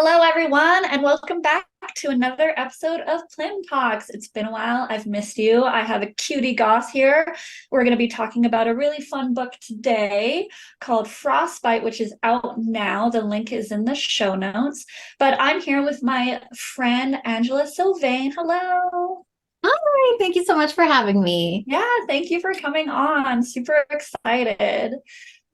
Hello, everyone, and welcome back to another episode of Plim Talks. It's been a while. I've missed you. I have a cutie goth here. We're going to be talking about a really fun book today called Frostbite, which is out now. The link is in the show notes. But I'm here with my friend Angela Sylvaine. Hello. Hi, thank you so much for having me. Yeah, thank you for coming on. Super excited.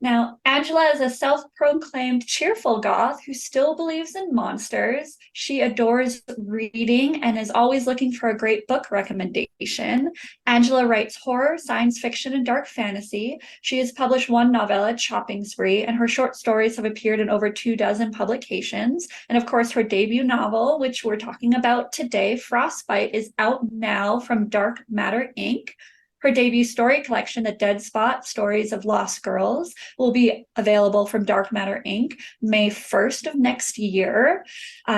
Now, Angela is a self-proclaimed cheerful goth who still believes in monsters. She adores reading and is always looking for a great book recommendation. Angela writes horror, science fiction, and dark fantasy. She has published one novella, Chopping Spree, and her short stories have appeared in over 24 publications. And of course, her debut novel, which we're talking about today, Frostbite, is out now from Dark Matter Inc. Her debut story collection, The Dead Spot Stories of Lost Girls, will be available from Dark Matter Inc. May 1st of next year.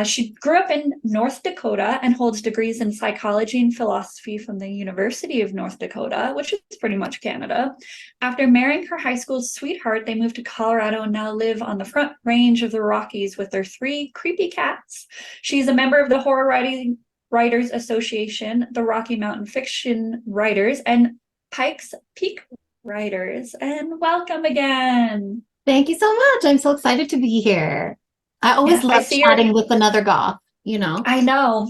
She grew up in North Dakota and holds degrees in psychology and philosophy from the University of North Dakota, which is pretty much Canada. After marrying her high school sweetheart, they moved to Colorado and now live on the Front Range of the Rockies with their 3 creepy cats. She's a member of the horror writing Writers Association, the Rocky Mountain Fiction Writers, and Pikes Peak Writers. And welcome again. Thank you so much. I'm so excited to be here. I always Yeah, I love see your, chatting with another goth. I know.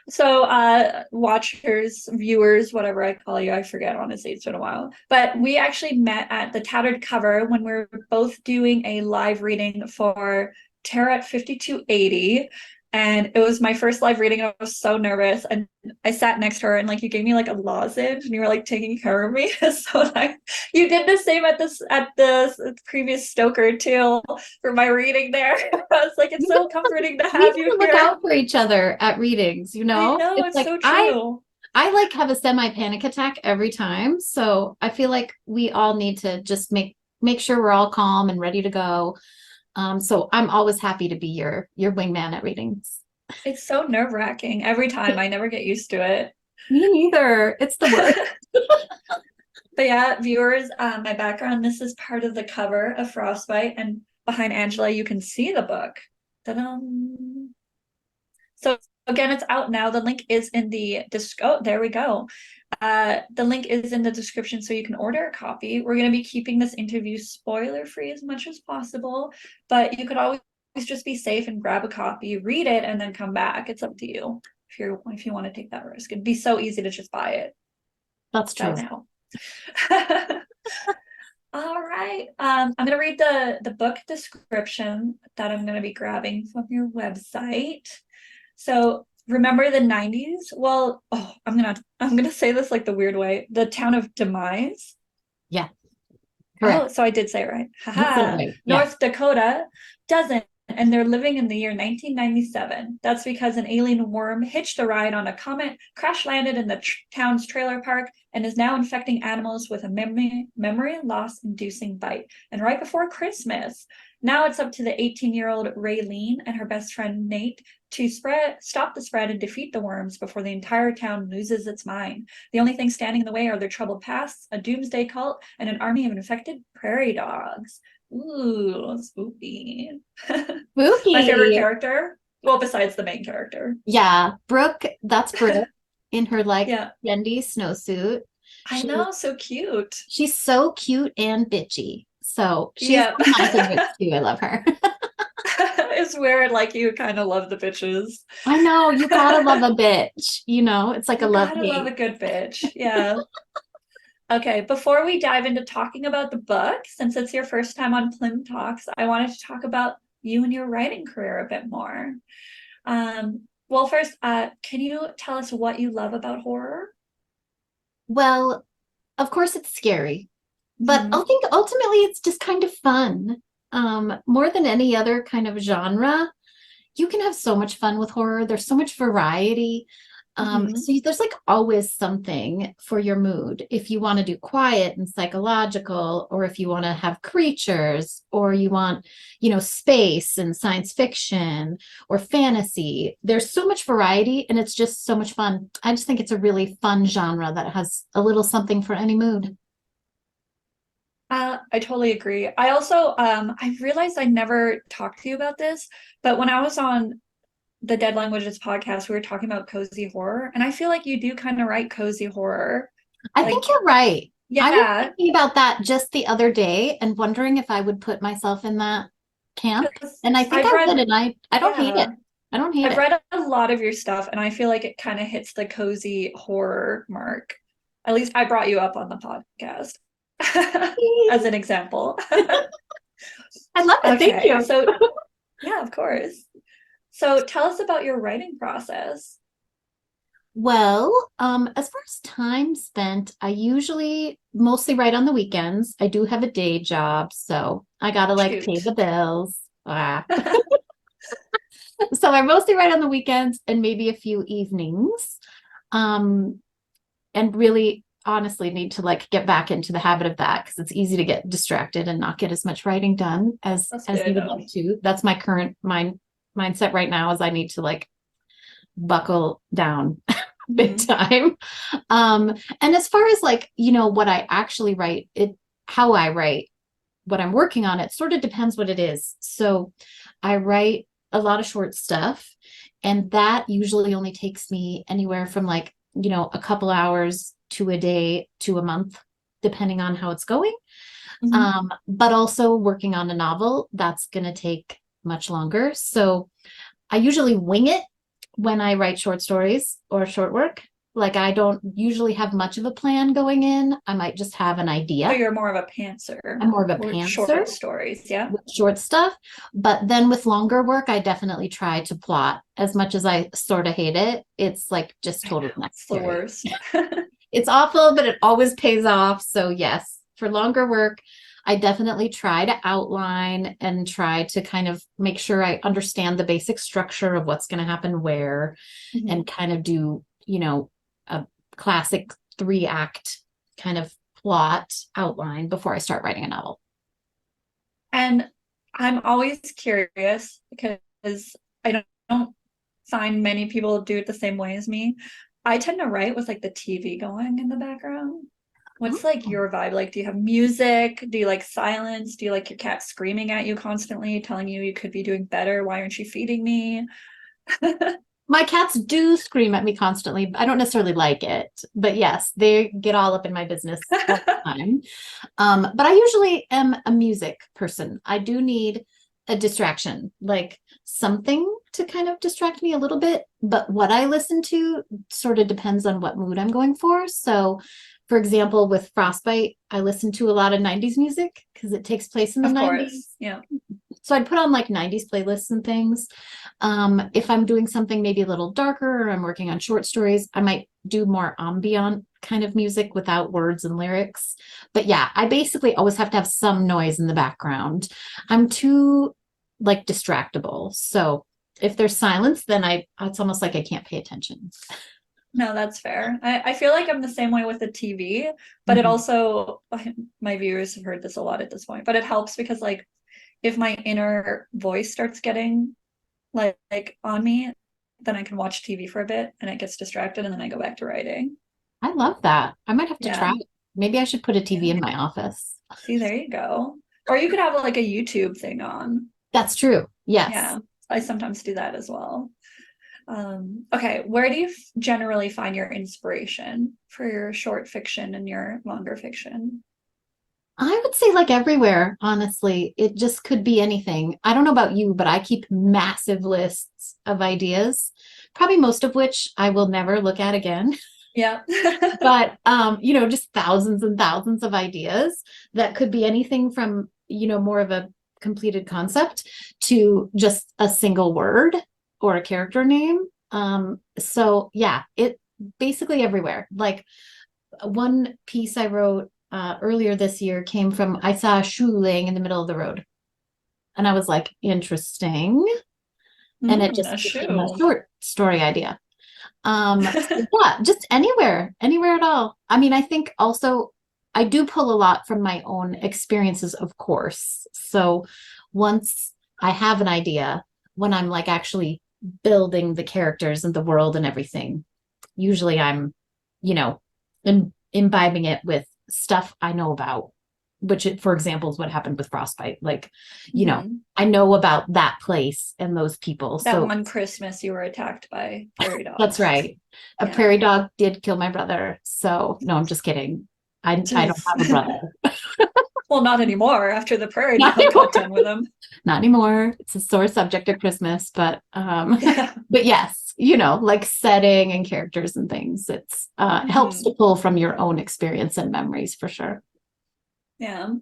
So, watchers, viewers, whatever I call you, I forget, honestly, it's been a while. But we actually met at the Tattered Cover when we were both doing a live reading for Tarot 5280. And it was my first live reading, and I was so nervous. And I sat next to her, and like you gave me like a lozenge, and you were like taking care of me. So like you did the same at the previous Stoker too for my reading there. I was like, it's so comforting to We have need you to look here. out for each other at readings, you I know? know, It's it's like so I true. I like have a semi-panic attack every time. So I feel like we all need to just make sure we're all calm and ready to go. So I'm always happy to be your wingman at readings. It's so nerve-wracking every time. I never get used to it. Me neither. It's the worst. But yeah, viewers, my background, this is part of the cover of Frostbite, and behind Angela, you can see the book. Ta-da! So again, it's out now. The link is in the oh, there we go. The link is in the description so you can order a copy. We're going to be keeping this interview spoiler free as much as possible, but you could always just be safe and grab a copy, read it, and then come back. It's up to you if you want to take that risk. It'd be so easy to just buy it. That's It's out true. now. All right. I'm gonna read the book description that I'm gonna be grabbing from your website. So remember the 90s? Well, oh, I'm gonna say this like the weird way. The town of Demise. Yeah, Oh, correct. so I did say it right. You said it Haha. right. Yeah. North Dakota doesn't, and they're living in the year 1997. That's because an alien worm hitched a ride on a comet, crash landed in the town's trailer park, and is now infecting animals with a memory loss inducing bite. And right before Christmas, now it's up to the 18-year-old Raylene and her best friend Nate to stop the spread and defeat the worms before the entire town loses its mind. The only thing standing in the way are their troubled pasts, a doomsday cult, and an army of infected prairie dogs. Ooh, spooky. My favorite Spooky. character, well, besides the main character. Yeah. Brooke, that's Brooke in her like Yeah, trendy snowsuit. I She know, so cute. she's so cute and bitchy. So she's Yeah. one of my favorites too. I love her. It's weird, like you kind of love the bitches. I know, you gotta love a bitch, It's like a You love gotta love a hate. good bitch. Yeah. Okay, before we dive into talking about the book, since it's your first time on Plim Talks, I wanted to talk about you and your writing career a bit more. Well, first, can you tell us what you love about horror? Well, of course it's scary, but I Hmm. think ultimately it's just kind of fun. More than any other kind of genre, you can have so much fun with horror. There's so much variety. Hmm. There's like always something for your mood. If you want to do quiet and psychological, or if you want to have creatures, or you want, space and science fiction or fantasy, there's so much variety and it's just so much fun. I just think it's a really fun genre that has a little something for any mood. I totally agree. I also I realized I never talked to you about this, but when I was on the Dead Languages podcast, we were talking about cozy horror, and I feel like you do kind of write cozy horror. I think Like, you're right. I was yeah, thinking about that just the other day and wondering if I would put myself in that camp. because And I think I've I read, would, and I don't hate it. yeah, I don't hate I've it. read a lot of your stuff, and I feel like it kind of hits the cozy horror mark. At least I brought you up on the podcast as an example. I love it. Thank Okay, you. so yeah, of course. So tell us about your writing process. Well, as far as time spent, I usually mostly write on the weekends. I do have a day job, so I gotta like pay Shoot. the bills. Ah. So I mostly write on the weekends and maybe a few evenings. Um, and really honestly need to like get back into the habit of that because it's easy to get distracted and not get as much writing done That's as you good. would like to. That's my current mindset right now is I need to like buckle down big Mhm. time. And as far as like, what I actually write, how I write, what I'm working on, it sort of depends what it is. So I write a lot of short stuff, and that usually only takes me anywhere from like, a couple hours to a day to a month, depending on how it's going. Mhm. But also working on a novel, that's going to take much longer. So I usually wing it when I write short stories or short work. Like I don't usually have much of a plan going in. I might just have an So idea. you're more of a pantser I'm more of a with pantser short stories, yeah? with short stuff. But then with longer work, I definitely try to plot. As much as I sort of hate it, it's like just I totally know, it's the necessary. worst. It's awful, but it always pays off. So yes, for longer work, I definitely try to outline and try to kind of make sure I understand the basic structure of what's going to happen where Mhm. and kind of do, a classic 3-act kind of plot outline before I start writing a novel. And I'm always curious because I don't find many people do it the same way as me. I tend to write with like the TV going in the background. What's like Oh. your vibe? Like, do you have music? Do you like silence? Do you like your cat screaming at you constantly, telling you could be doing better? Why aren't you feeding me? My cats do scream at me constantly. I don't necessarily like it, but yes, they get all up in my business all the time. But I usually am a music person. I do need a distraction, like something to kind of distract me a little bit. But what I listen to sort of depends on what mood I'm going for. So, for example, with Frostbite, I listen to a lot of 90s music because it takes place in the Of 90s. course. Yeah. So I'd put on like 90s playlists and things. If I'm doing something maybe a little darker or I'm working on short stories, I might do more ambient kind of music without words and lyrics. But yeah, I basically always have to have some noise in the background. I'm too like distractible. So if there's silence, then it's almost like I can't pay attention. No, that's fair. I feel like I'm the same way with the TV, but it Mhm. also, my viewers have heard this a lot at this point, but it helps because like if my inner voice starts getting like on me, then I can watch TV for a bit and it gets distracted and then I go back to writing. I love that. I might have to Yeah. try it. Maybe I should put a TV Yeah. in my office. See, there you go. Or you could have like a YouTube thing on. That's true. Yes. Yeah. I sometimes do that as well. Okay, where do you generally find your inspiration for your short fiction and your longer fiction? I would say like everywhere, honestly. It just could be anything. I don't know about you, but I keep massive lists of ideas, probably most of which I will never look at again. Yeah. But just thousands and thousands of ideas that could be anything from, more of a completed concept to just a single word or a character name. So yeah, it basically everywhere. Like one piece I wrote earlier this year came from I saw a shoe laying in the middle of the road. And I was like, interesting. And it A just became a shoe. short story idea. So yeah, just anywhere at all. I mean, I think also I do pull a lot from my own experiences, of course. So once I have an idea, when I'm like actually building the characters and the world and everything, usually I'm, you know, imbibing it with stuff I know about. which, for example, is what happened with frostbite. Like, Mhm. I know about that place and those people. That So one Christmas you were attacked by prairie that's dogs. right. A Yeah. prairie dog did kill my brother. So no, I'm just kidding. I don't Jeez. have a brother. Well, not anymore after the prairie Not dog got anymore. done with him. Not anymore. It's a sore subject at Christmas, but Yeah. but yes, like setting and characters and things. It's helps to Mhm. pull from your own experience and memories for sure. Yeah.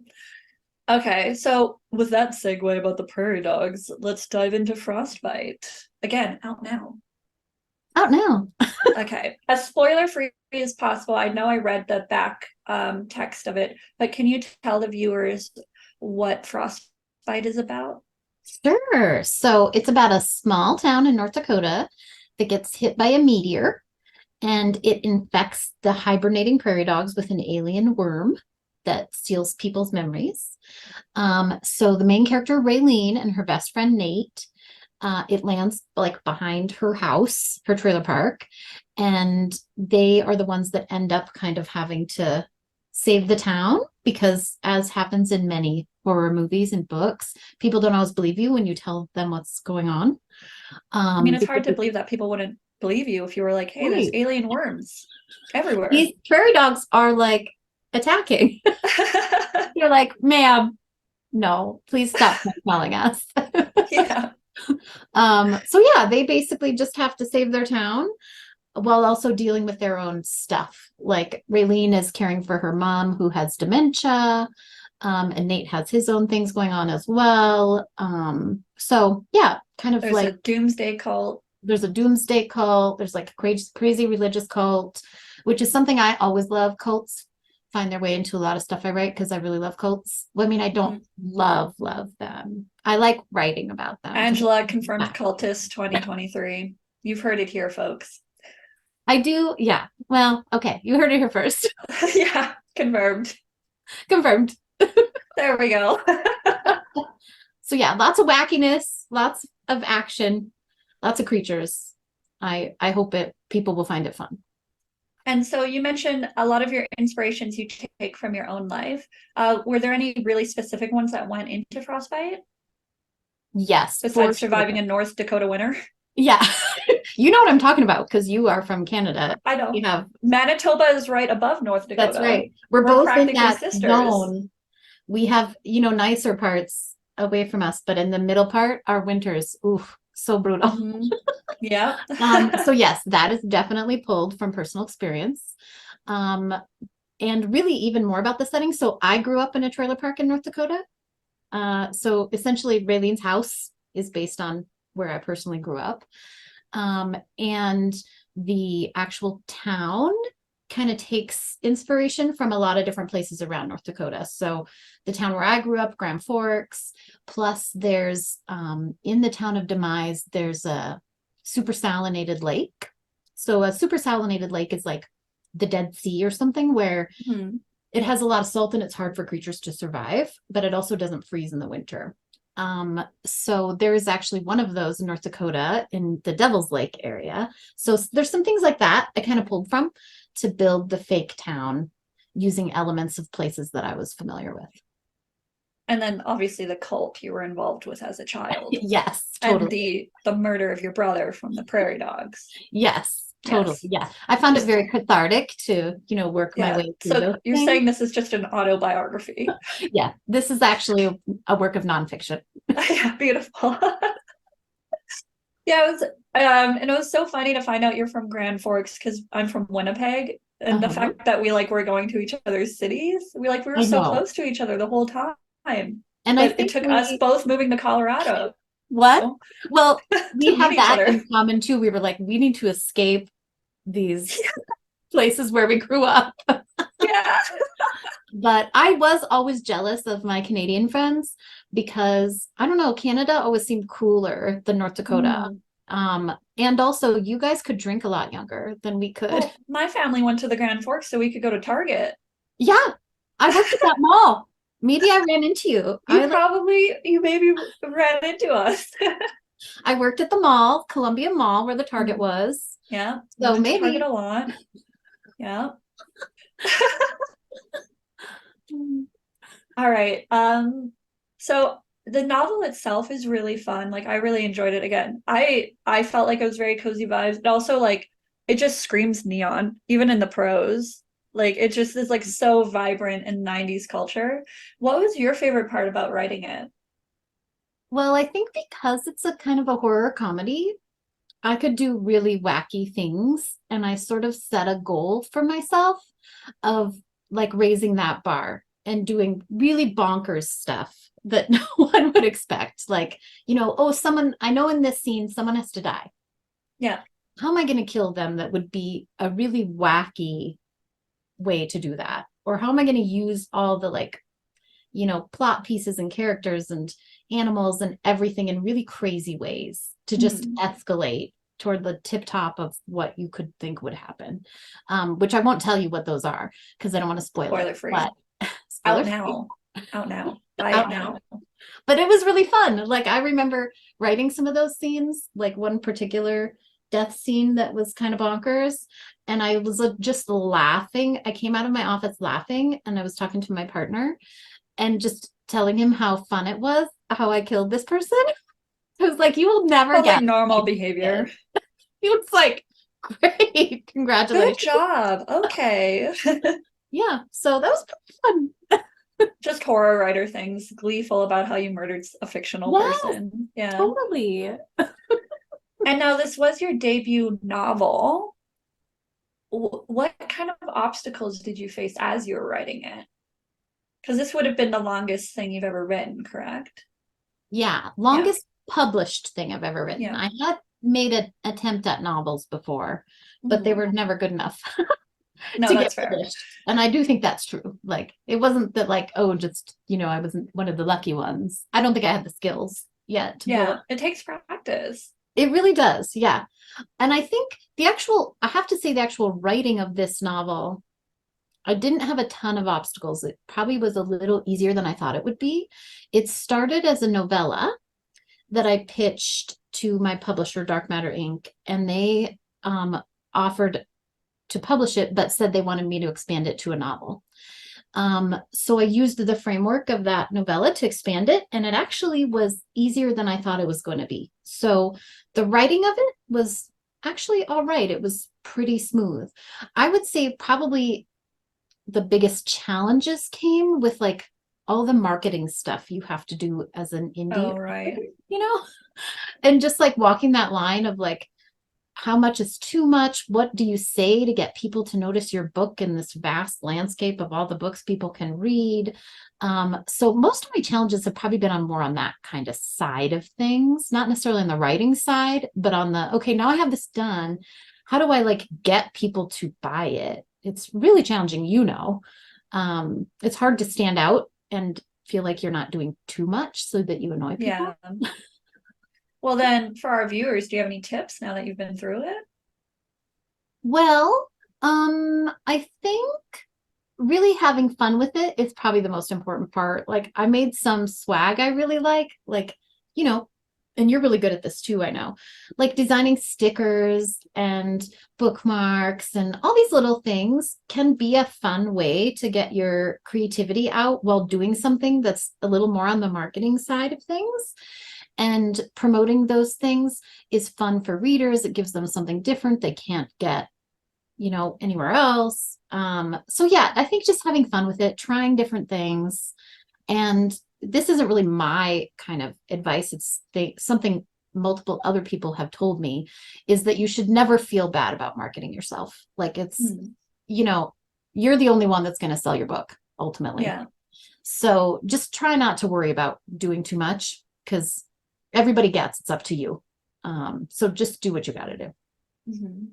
Okay, so with that segue about the prairie dogs, let's dive into Frostbite. Again, out now. Out now. Okay, as spoiler free as possible. I know I read the back text of it, but can you tell the viewers what Frostbite is about? Sure. So it's about a small town in North Dakota that gets hit by a meteor and it infects the hibernating prairie dogs with an alien worm that steals people's memories. So the main character, Raylene, and her best friend, Nate, it lands like behind her house, her trailer park, and they are the ones that end up kind of having to save the town because, as happens in many horror movies and books, people don't always believe you when you tell them what's going on. I mean, it's hard Because to believe that people wouldn't believe you if you were like, hey, there's right, alien worms everywhere. these prairie dogs are like attacking. You're like, ma'am, no, please stop calling us. Yeah. So yeah, they basically just have to save their town while also dealing with their own stuff. Like Raylene is caring for her mom who has dementia, and Nate has his own things going on as well. So yeah, kind of There's a like doomsday cult. there's a doomsday cult, there's like a crazy religious cult, which is something I always love. Cults find their way into a lot of stuff I write because I really love cults. Well, I mean, I don't Mhm. love them. I like writing about them because Angela confirmed cultist 2023. You've heard it here, folks. I do. Yeah. Well, okay. You heard it here first. Yeah, confirmed. Confirmed. There we go. So yeah, lots of wackiness, lots of action, lots of creatures. I hope it people will find it fun. And so you mentioned a lot of your inspirations you take from your own life. Were there any really specific ones that went into Frostbite Yes, for besides surviving sure. a North Dakota winter? Yeah. You know what I'm talking about because you are from Canada. I You know. have Manitoba is right above North That's Dakota. right. We're We're both in practically that sisters. zone. We have, nicer parts away from us, but in the middle part, our winters, oof, so brutal. Mm-hmm. Yeah. So yes, that is definitely pulled from personal experience. Um, and really even more about the setting. So I grew up in a trailer park in North Dakota. So essentially Raylene's house is based on where I personally grew up. And the actual town kind of takes inspiration from a lot of different places around North Dakota. So the town where I grew up, Grand Forks, plus there's in the town of Demise, there's a super salinated lake. So a super salinated lake is like the Dead Sea or something where Hmm. it has a lot of salt and it's hard for creatures to survive, but it also doesn't freeze in the winter. So there is actually one of those in North Dakota in the Devil's Lake area. So there's some things like that I kind of pulled from to build the fake town using elements of places that I was familiar with. And then obviously the cult you were involved with as a child. Yes, And totally. the murder of your brother from the prairie dogs. Yes, totally. Yes. Yeah. I found it Just very cathartic to, work my yeah. way through So those you're things. saying this is just an autobiography. Yeah, this is actually a work of nonfiction. Yeah, beautiful. Yeah, it was and it was so funny to find out you're from Grand Forks because I'm from Winnipeg. And the Uh-huh. fact that we like were going to each other's cities, we were I so know. close to each other the whole time. And I But it think took us we both moving to Colorado What? Well, to we meet have each that other. in common too. We were like, we need to escape these places where we grew up. Yeah. But I was always jealous of my Canadian friends because I don't know, Canada always seemed cooler than North Dakota. Mm. And also you guys could drink a lot younger than we could. Well, my family went to the Grand Forks so we could go to Target. Yeah, I worked at that mall. Maybe I ran into you. You maybe ran into us. I worked at the mall, Columbia Mall, where the Target Mm. was. Yeah, we So went to Target maybe. a lot. Yeah. All right. So the novel itself is really fun. Like I really enjoyed it again. I felt like it was very cozy vibes, but also like it just screams neon, even in the prose. Like it just is like so vibrant in 90s culture. What was your favorite part about writing it? Well, I think because it's a kind of a horror comedy, I could do really wacky things. And I sort of set a goal for myself of like raising that bar and doing really bonkers stuff that no one would expect. Like, oh, someone, I know in this scene, someone has to die. Yeah, How am I going to kill them? That would be a really wacky way to do that. Or how am I going to use all the like, plot pieces and characters and animals and everything in really crazy ways to just Mhm. escalate toward the tip top of what you could think would happen. Which I won't tell you what those are because I don't want to spoil it. Spoiler free. But spoiler Out free, now. Out now. Buy it out now. now. But it was really fun. Like I remember writing some of those scenes, like one particular death scene that was kind of bonkers. And I was just laughing. I came out of my office laughing and I was talking to my partner and just telling him how fun it was, how I killed this person. I was like, you will never But like guess. normal behavior. He was like, great, Good congratulations. job. Okay. Yeah, so that was fun. Just horror writer things, gleeful about how you murdered a fictional Yes, person. Yeah. totally. And now this was your debut novel. What kind of obstacles did you face as you were writing it? Because this would have been the longest thing you've ever written, correct? Yeah, Yeah. longest published thing I've ever written. Yeah. I had made an attempt at novels before, but they Mhm. were never good enough No, to that's get fair. published. And I do think that's true. Like it wasn't that like, oh, just, I wasn't one of the lucky ones. I don't think I had the skills yet to pull it. Yeah. It takes practice. It really does. Yeah. And I think I have to say the actual writing of this novel, I didn't have a ton of obstacles. It probably was a little easier than I thought it would be. It started as a novella that I pitched to my publisher, Dark Matter Inc., and they offered to publish it, but said they wanted me to expand it to a novel. So I used the framework of that novella to expand it, and it actually was easier than I thought it was going to be. So the writing of it was actually all right. It was pretty smooth. I would say probably the biggest challenges came with like all the marketing stuff you have to do as an indie Oh, right. author, and just like walking that line of like, how much is too much? What do you say to get people to notice your book in this vast landscape of all the books people can read? So most of my challenges have probably been on more on that kind of side of things, not necessarily on the writing side, but on the, okay, now I have this done. How do I like get people to buy it? It's really challenging, it's hard to stand out and feel like you're not doing too much so that you annoy people. Yeah. Well, then for our viewers, do you have any tips now that you've been through it? Well, I think really having fun with it is probably the most important part. Like I made some swag I really like, you know, and you're really good at this too, I know. Like designing stickers and bookmarks and all these little things can be a fun way to get your creativity out while doing something that's a little more on the marketing side of things. And promoting those things is fun for readers. It gives them something different they can't get anywhere else. So yeah, I think just having fun with it, trying different things. And this isn't really my kind of advice. It's something multiple other people have told me is that you should never feel bad about marketing yourself. Like it's, Hmm. you know, you're the only one that's going to sell your book ultimately. Yeah. So just try not to worry about doing too much because everybody gets it's up to you. So just do what you got to do. Mhm.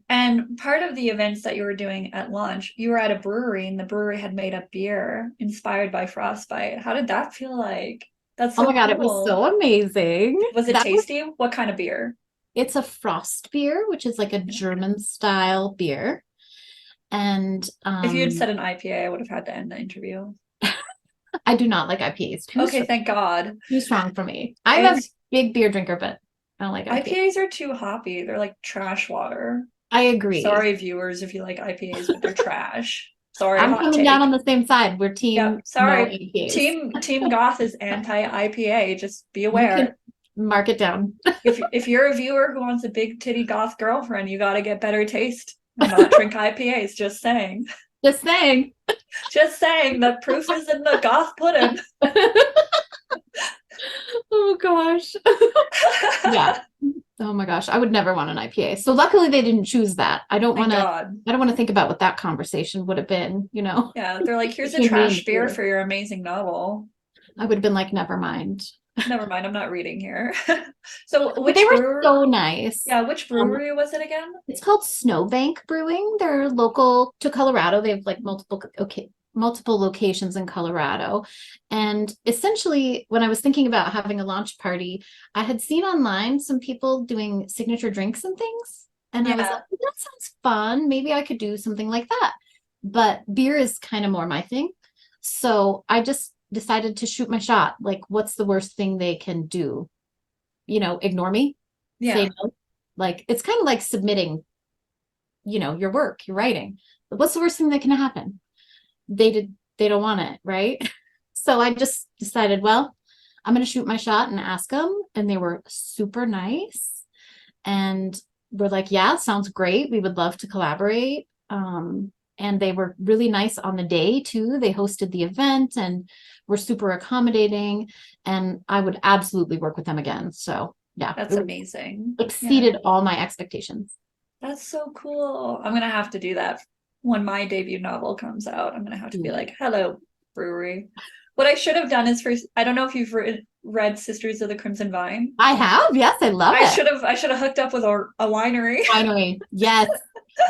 And part of the events that you were doing at launch, you were at a brewery and the brewery had made up beer inspired by Frostbite. How did that feel like? That's Oh so my God, it was cool. so amazing. Was it tasty? What kind of beer? It's a frost beer, which is like a German style beer. And If you had said an IPA, I would have had to end the interview. I do not like IPAs. Okay, thank God. Too strong for me. I'm a It's big beer drinker, but I don't like IPAs. IPAs are too hoppy. They're like trash water. I agree. Sorry, viewers, if you like IPAs, but they're trash. Sorry, I'm hot coming down take. on the same side. We're Yeah, team no sorry. IPAs. Team Goth is anti-IPA. Just be You can aware. mark it down. If you're a viewer who wants a big titty goth girlfriend, you got to get better taste and not drink IPAs. Just saying. Just saying. Just saying. The proof is in the goth pudding. Oh gosh. Yeah. Oh my gosh. I would never want an IPA. So luckily they didn't choose that. Thank God. I don't want to think about what that conversation would have been, Yeah, they're like, here's a between me and trash the beer beer. for your amazing novel. I would have been like, never mind. Never mind, I'm not reading here. So But they which were brewer? so nice. Yeah, which Um, brewery was it again? it's called Snowbank Brewing. They're local to Colorado. They have like multiple locations in Colorado. And essentially, when I was thinking about having a launch party, I had seen online some people doing signature drinks and things. And I was Yeah, like, that sounds fun. Maybe I could do something like that. But beer is kind of more my thing. So I just decided to shoot my shot. Like, what's the worst thing they can do? Ignore me, say yeah, no. Like, it's kind of like submitting, your work, your writing. But what's the worst thing that can happen? They don't want it, right? So I just decided, well, I'm going to shoot my shot and ask them. And they were super nice. And we're like, yeah, sounds great. We would love to collaborate. And they were really nice on the day too. They hosted the event and were super accommodating. And I would absolutely work with them again. So yeah, that's it amazing. Yeah, exceeded all my expectations. that's so cool. I'm gonna have to do that when my debut novel comes out. I'm gonna have to be Do it. like, hello, brewery. What I should have done is I don't know if you've read Sisters of the Crimson Vine. I have, yes, I love it. I should have hooked up with a winery. Winery, yes.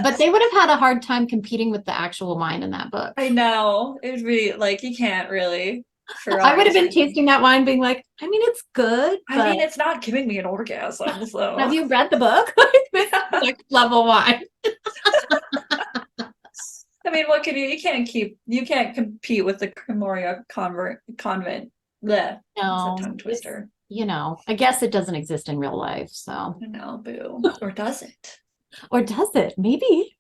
But they would have had a hard time competing with the actual wine in that book. I know. It would be like you can't really for I would have obvious been reasons. tasting that wine being like, I mean, it's good, I but mean, it's not giving me an orgasm, have so you read the book? This is next level wine. I mean, what can you can't compete with the Crimoria convent. Bleh. It's a No, tongue twister. I guess it doesn't exist in real life. So, I know, boo. Or does it? or does it? Maybe.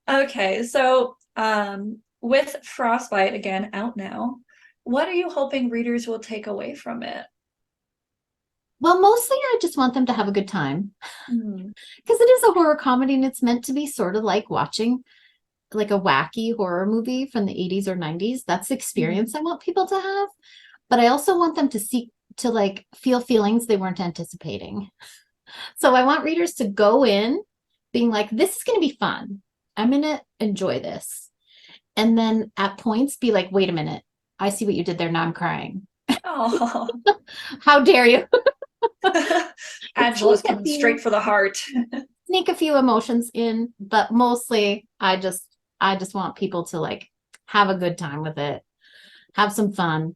Okay, so with Frostbite again out now, what are you hoping readers will take away from it? Well, mostly I just want them to have a good time Hmm. because it is a horror comedy and it's meant to be sort of like watching like a wacky horror movie from the 80s or 90s. That's the experience I want people to have. But I also want them to seek to like feel feelings they weren't anticipating. So I want readers to go in being like, this is going to be fun. I'm going to enjoy this. And then at points be like, wait a minute. I see what you did there. Now I'm crying. Oh, How dare you? Angela's sneak a coming straight few, for the heart. sneak a few emotions in, but mostly I just want people to like have a good time with it, have some fun.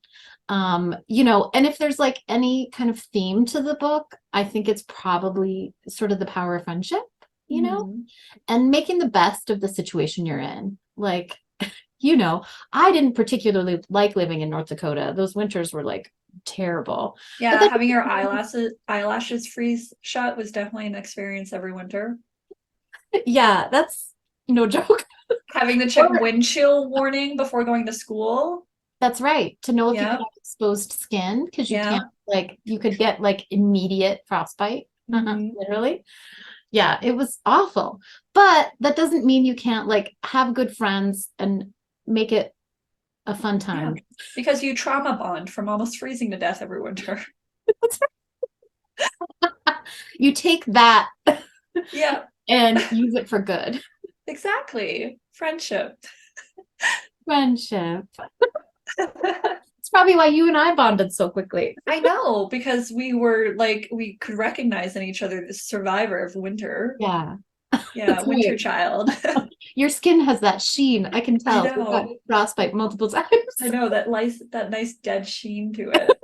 And if there's like any kind of theme to the book, I think it's probably sort of the power of friendship, Mhm. and making the best of the situation you're in. Like, you know, I didn't particularly like living in North Dakota. Those winters were like terrible. But Yeah, that having your eyelashes freeze shut was definitely an experience every winter. yeah, that's no joke. Having to check Or wind chill warning before going to school. that's right. To know if you could Yeah, have exposed skin because you yeah. can't like you could get like immediate frostbite. Hmm. Literally. Yeah, it was awful. But that doesn't mean you can't like have good friends and make it a fun Yeah, time. because you trauma bond from almost freezing to death every winter. You take that Yeah, and use it for good. exactly. Friendship. Friendship. It's probably why you and I bonded so quickly. I know, because we were like, we could recognize in each other the survivor of winter. Yeah, Yeah, that's winter right. child. Your skin has that sheen. I can I tell. We've got know. frostbite multiple times. I know that nice dead sheen to it.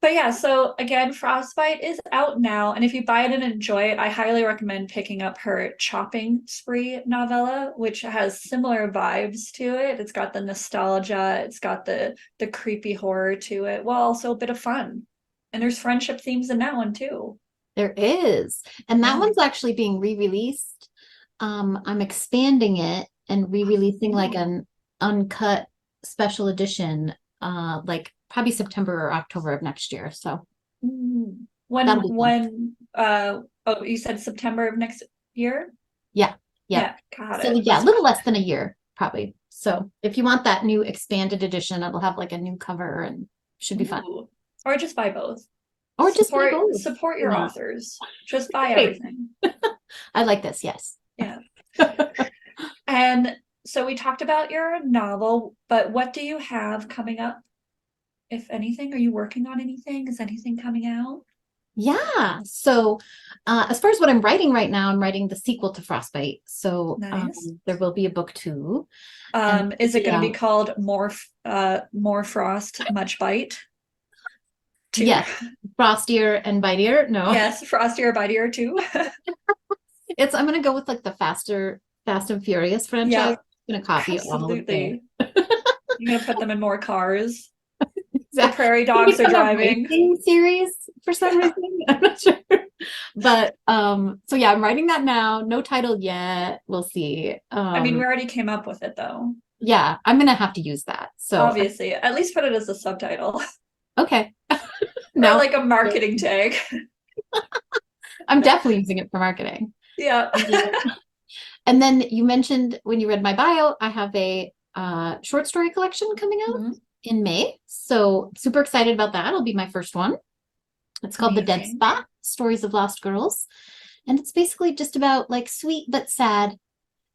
But yeah, so again, Frostbite is out now, and if you buy it and enjoy it, I highly recommend picking up her Chopping Spree novella, which has similar vibes to it. It's got the nostalgia, it's got the creepy horror to it, while also a bit of fun. And there's friendship themes in that one too. There is. And that Yeah. one's actually being re-released. I'm expanding it and re-releasing like an uncut special edition, like probably September or October of next year. So Mm. that'll be fun. Oh, you said September of next year? Yeah. Yep. Yeah, got So it. yeah, a little less than a year, probably. So if you want that new expanded edition, it'll have like a new cover and should be fun. Ooh. Or just buy both. Or just buy both. Support Why your not? authors. Just buy Great. everything. I like this, yes. Yeah. And so we talked about your novel, but what do you have coming up? If anything, are you working on anything? Is anything coming out? Yeah. So, as far as what I'm writing right now, I'm writing the sequel to Frostbite. So, Nice. there will be a book two, and Is it going to be yeah, called More Frost, Much Bite? Two. yes, Frostier and Bitier. No, Yes, Frostier, Bitier too. it's I'm gonna go with like the Fast and Furious franchise. Yeah, I'm gonna copy all of the absolutely. You're gonna put them in more cars. The exact. prairie Can dogs you are become a driving. racing series for some Yeah. reason? I'm not sure. But so yeah, I'm writing that now. No title yet. We'll see. I mean, we already came up with it though. Yeah, I'm gonna have to use that. So Obviously, at least put it as a subtitle okay. or Now like a marketing tag. I'm definitely using it for marketing. Yeah. And then you mentioned when you read my bio, I have a short story collection coming out Mhm. in May. So super excited about that. It'll be my first one. It's called The Dead Amazing. Spot, Stories of Lost Girls. And it's basically just about like sweet but sad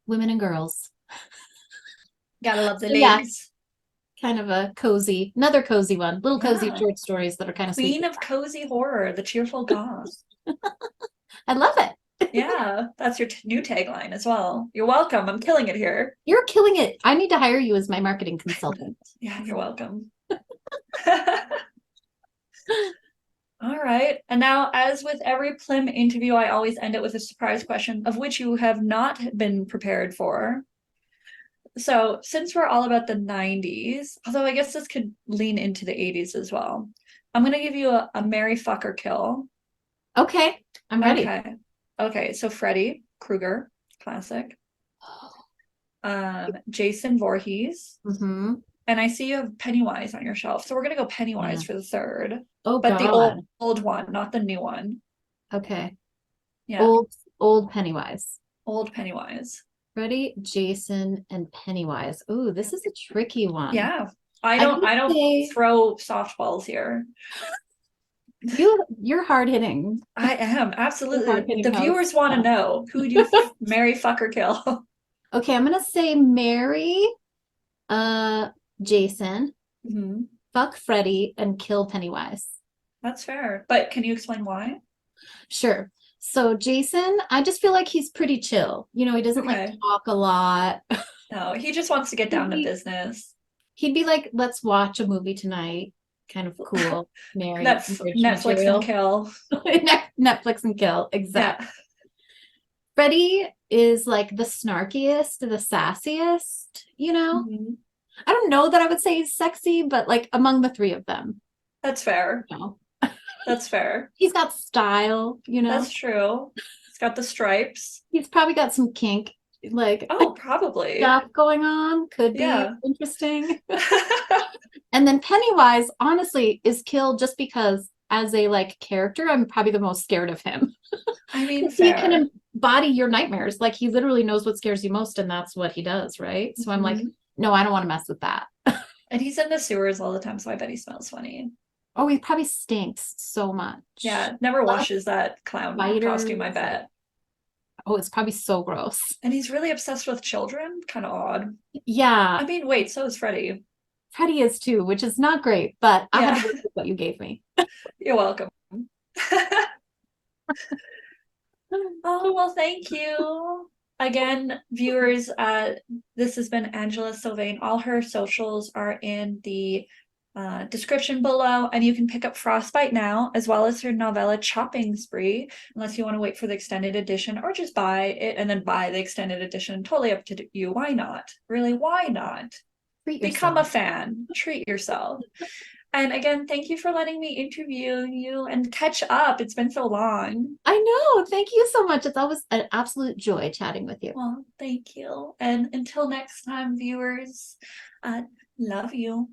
women and girls. Gotta love the So yeah, ladies. kind of a cozy, another cozy one. Little cozy Yeah. short stories that are kind of sweet. Queen of cozy horror, the cheerful goth. I love it. Yeah, that's your new tagline as well. You're welcome. I'm killing it here. You're killing it. I need to hire you as my marketing consultant. Yeah, you're welcome. All right. And now, as with every Plim interview, I always end it with a surprise question of which you have not been prepared for. So, since we're all about the 90s, although I guess this could lean into the 80s as well, I'm going to give you a Mary Fuck or Kill. Okay, I'm ready. Okay. Okay. So, Freddy Krueger, classic. Jason Voorhees. Mm-hmm. And I see you have Pennywise on your shelf. So, we're going to go Yeah. Pennywise for the third, Oh but the God. old one, not the new one. Okay. Yeah. Old Pennywise. Old Pennywise. Freddy, Jason, and Pennywise. Ooh, this is a tricky one. Yeah. I would I don't say throw softballs here. you're hard hitting. I am You're hard absolutely. The hitting house. viewers want to know who do you marry, fuck, or kill? Okay, I'm gonna say marry uh Jason, Mhm. fuck Freddy, and kill Pennywise. That's fair. But can you explain why? Sure. So Jason, I just feel like he's pretty chill. You know, he doesn't like Okay. talk a lot. No, he just wants to get He'd down to be, business. he'd be like, let's watch a movie tonight. Kind of cool, marriage Netflix and material. kill. Netflix and kill. Yeah. Exactly. Freddie is like the snarkiest, the sassiest, you know? Mhm. I don't know that I would say he's sexy, but like among the three of them, That's fair. you know? That's fair. He's got style, you know? That's true. It's got the stripes. He's probably got some kink, like Oh, probably. stuff going on. Could be Yeah. interesting. And then Pennywise, honestly, is killed just because as a like character, I'm probably the most scared of him. I mean, He can fair. embody your nightmares. Like he literally knows what scares you most, and that's what he does, right? So I'm like, Mhm. no, I don't want to mess with that. And he's in the sewers all the time, so I bet he smells funny. Oh, he probably stinks so much. Yeah, never Lot of washes that clown costume, I spiders. bet. Oh, it's probably so gross. And he's really obsessed with children. Kind of odd. Yeah, I mean, wait, so is Freddy. Freddy is too, which is not great, but I had Yeah, to work with what you gave me. you're welcome. Oh, well, thank you. Again, viewers, this has been Angela Sylvaine. All her socials are in the description below, and you can pick up Frostbite now, as well as her novella Chopping Spree, unless you want to wait for the extended edition or just buy it and then buy the extended edition. Totally up to you. Why not? Really, why not? Treat Become a yourself. fan, treat yourself. And again, thank you for letting me interview you and catch up. It's been so long. I know. Thank you so much. It's always an absolute joy chatting with you. Well, thank you. And until next time, viewers, uh, love you.